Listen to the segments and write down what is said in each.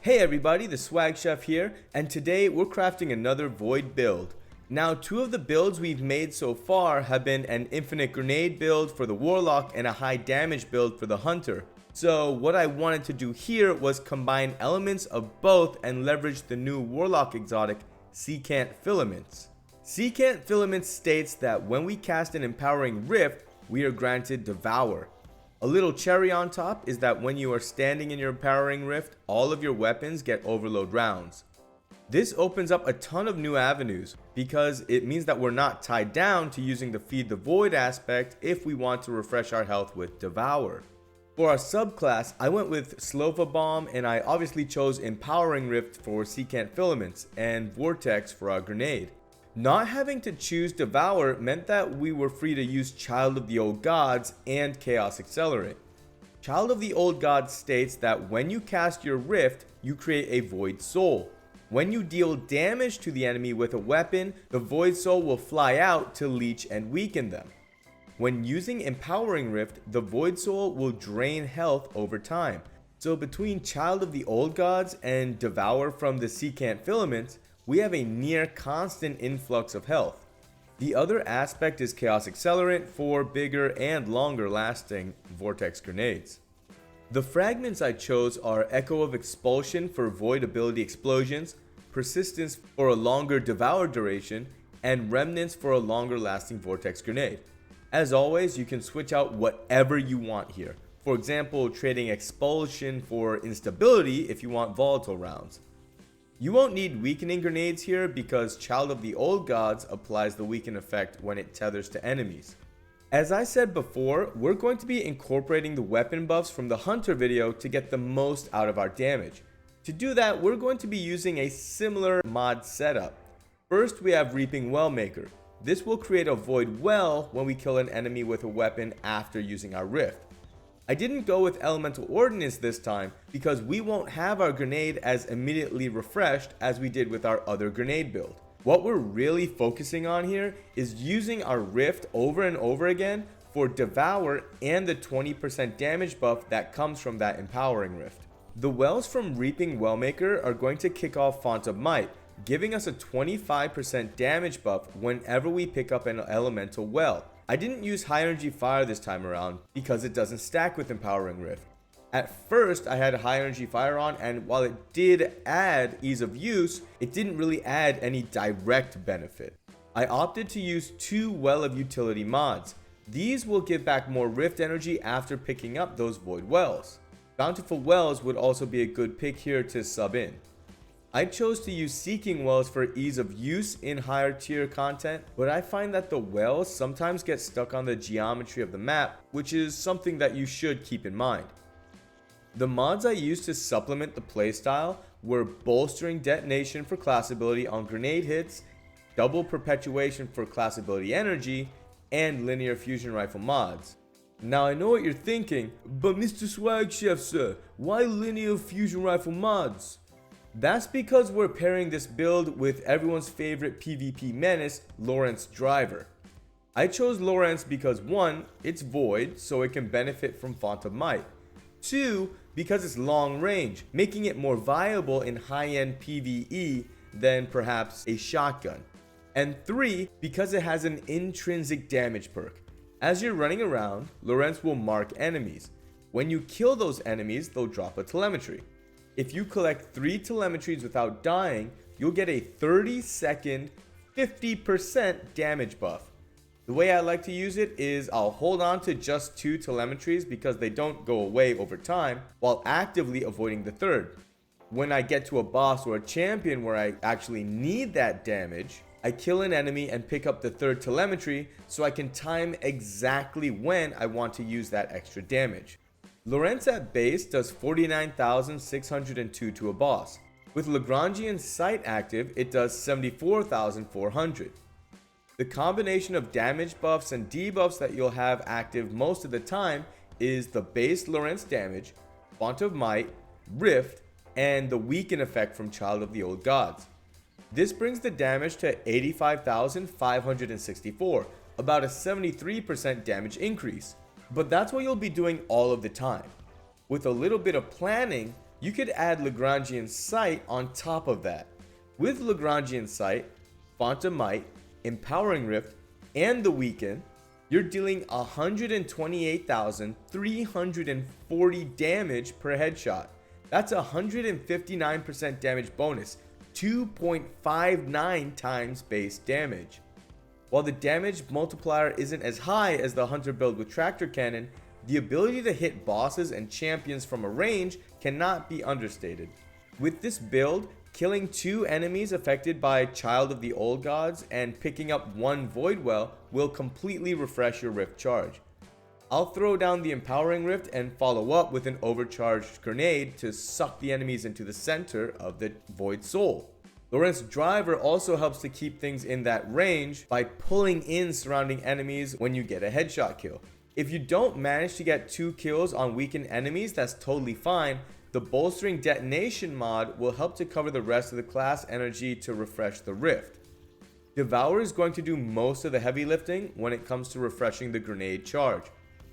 Hey everybody, the Swag Chef here, and today we're crafting another Void build. Now, two of the builds we've made so far have been an infinite grenade build for the Warlock and a high damage build for the Hunter. So what I wanted to do here was combine elements of both and leverage the new Warlock exotic, Secant Filaments. Secant Filaments states that when we cast an empowering rift, we are granted Devour. A little cherry on top is that when you are standing in your empowering rift, all of your weapons get overload rounds. This opens up a ton of new avenues because it means that we're not tied down to using the Feed the Void aspect if we want to refresh our health with Devour. For our subclass, I went with Slova Bomb, and I obviously chose Empowering Rift for Secant Filaments and Vortex for our grenade. Not having to choose Devour meant that we were free to use Child of the Old Gods and Chaos Accelerant. Child of the Old Gods states that when you cast your rift, you create a Void Soul. When you deal damage to the enemy with a weapon, the Void Soul will fly out to leech and weaken them. When using Empowering Rift, the Void Soul will drain health over time. So between Child of the Old Gods and Devour from the Secant Filaments, we have a near constant influx of health. The other aspect is Chaos Accelerant for bigger and longer lasting Vortex grenades. The fragments I chose are Echo of Expulsion for Void ability explosions, Persistence for a longer Devour duration, and Remnants for a longer lasting Vortex grenade. As always, you can switch out whatever you want here. For example, trading Expulsion for instability if you want volatile rounds. You won't need weakening grenades here because Child of the Old Gods applies the weaken effect when it tethers to enemies. As I said before, we're going to be incorporating the weapon buffs from the Hunter video to get the most out of our damage. To do that, we're going to be using a similar mod setup. First, we have Reaping Wellmaker. This will create a Void Well when we kill an enemy with a weapon after using our Rift. I didn't go with Elemental Ordnance this time because we won't have our grenade as immediately refreshed as we did with our other grenade build. What we're really focusing on here is using our Rift over and over again for Devour and the 20% damage buff that comes from that Empowering Rift. The wells from Reaping Wellmaker are going to kick off Font of Might, giving us a 25% damage buff whenever we pick up an elemental well. I didn't use high energy fire this time around because it doesn't stack with Empowering Rift. At first I had a high energy fire on, and while it did add ease of use, it didn't really add any direct benefit. I opted to use two Well of Utility mods. These will give back more Rift energy after picking up those Void Wells. Bountiful Wells would also be a good pick here to sub in. I chose to use Seeking Wells for ease of use in higher tier content, but I find that the wells sometimes get stuck on the geometry of the map, which is something that you should keep in mind. The mods I used to supplement the playstyle were Bolstering Detonation for class ability on grenade hits, Double Perpetuation for class ability energy, and Linear Fusion Rifle mods. Now I know what you're thinking, but Mr. Swag Chef sir, why Linear Fusion Rifle mods? That's because we're pairing this build with everyone's favorite PvP menace, Lawrence Driver. I chose Lawrence because 1, it's void, so it can benefit from Font of Might. 2, because it's long range, making it more viable in high-end PvE than perhaps a shotgun. And 3, because it has an intrinsic damage perk. As you're running around, Lawrence will mark enemies. When you kill those enemies, they'll drop a telemetry. If you collect 3 telemetries without dying, you'll get a 30-second, 50% damage buff. The way I like to use it is I'll hold on to just 2 telemetries because they don't go away over time, while actively avoiding the third. When I get to a boss or a champion where I actually need that damage, I kill an enemy and pick up the third telemetry so I can time exactly when I want to use that extra damage. Lawrence at base does 49,602 to a boss. With Lagrangian Sight active, it does 74,400. The combination of damage buffs and debuffs that you'll have active most of the time is the base Lawrence damage, Font of Might, Rift, and the weaken effect from Child of the Old Gods. This brings the damage to 85,564, about a 73% damage increase. But that's what you'll be doing all of the time. With a little bit of planning, you could add Lagrangian Sight on top of that. With Lagrangian Sight, Font of Might, Empowering Rift, and the Weaken, you're dealing 128,340 damage per headshot. That's 159% damage bonus, 2.59 times base damage. While the damage multiplier isn't as high as the Hunter build with Tractor Cannon, the ability to hit bosses and champions from a range cannot be understated. With this build, killing 2 enemies affected by Child of the Old Gods and picking up 1 Void Well will completely refresh your Rift charge. I'll throw down the Empowering Rift and follow up with an overcharged grenade to suck the enemies into the center of the Void Soul. Lorentz Driver also helps to keep things in that range by pulling in surrounding enemies when you get a headshot kill. If you don't manage to get 2 kills on weakened enemies, that's totally fine. The Bolstering Detonation mod will help to cover the rest of the class energy to refresh the Rift. Devour is going to do most of the heavy lifting when it comes to refreshing the grenade charge.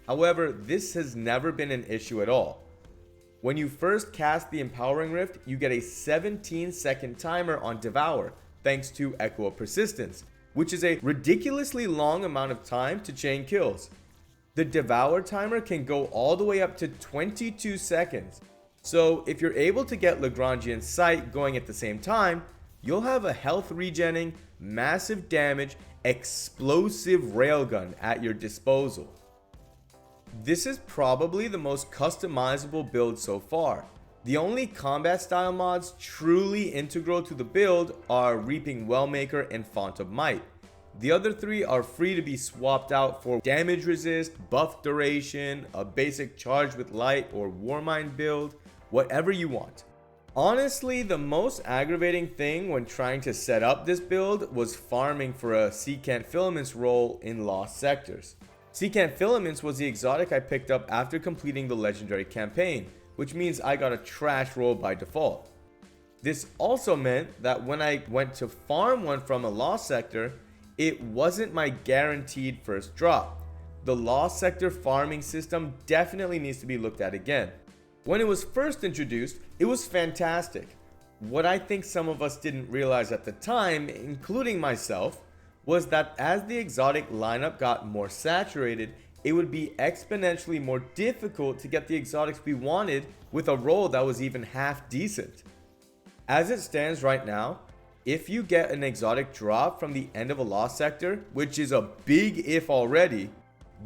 However, this has never been an issue at all. When you first cast the Empowering Rift, you get a 17-second timer on Devour, thanks to Echo of Persistence, which is a ridiculously long amount of time to chain kills. The Devour timer can go all the way up to 22 seconds. So if you're able to get Lagrangian Sight going at the same time, you'll have a health regenning, massive damage, explosive railgun at your disposal. This is probably the most customizable build so far. The only combat style mods truly integral to the build are Reaping Wellmaker and Font of Might. The other 3 are free to be swapped out for damage resist, buff duration, a basic charge with light or Warmind build, whatever you want. Honestly, the most aggravating thing when trying to set up this build was farming for a Secant Filaments role in Lost Sectors. Secant Filaments was the exotic I picked up after completing the legendary campaign, which means I got a trash roll by default. This also meant that when I went to farm one from a Lost Sector, it wasn't my guaranteed first drop. The Lost Sector farming system definitely needs to be looked at again. When it was first introduced, it was fantastic. What I think some of us didn't realize at the time, including myself, was that as the exotic lineup got more saturated, it would be exponentially more difficult to get the exotics we wanted with a roll that was even half decent. As it stands right now, if you get an exotic drop from the end of a Lost Sector, which is a big if already,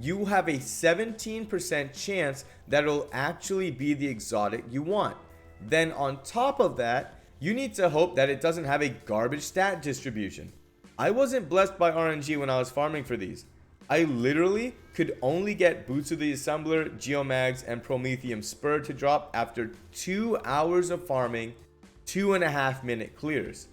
you have a 17% chance that it'll actually be the exotic you want. Then on top of that, you need to hope that it doesn't have a garbage stat distribution. I wasn't blessed by RNG when I was farming for these. I literally could only get Boots of the Assembler, Geomags, and Prometheum Spur to drop after 2 hours of farming, 2.5 minute clears.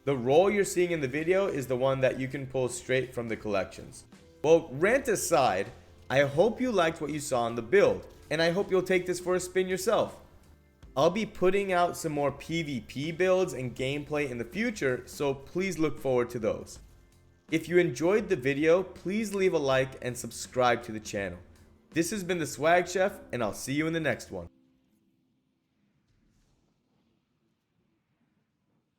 The roll you're seeing in the video is the one that you can pull straight from the collections. Well, rant aside, I hope you liked what you saw in the build, and I hope you'll take this for a spin yourself. I'll be putting out some more PvP builds and gameplay in the future, so please look forward to those. If you enjoyed the video, please leave a like and subscribe to the channel. This has been the Swag Chef, and I'll see you in the next one.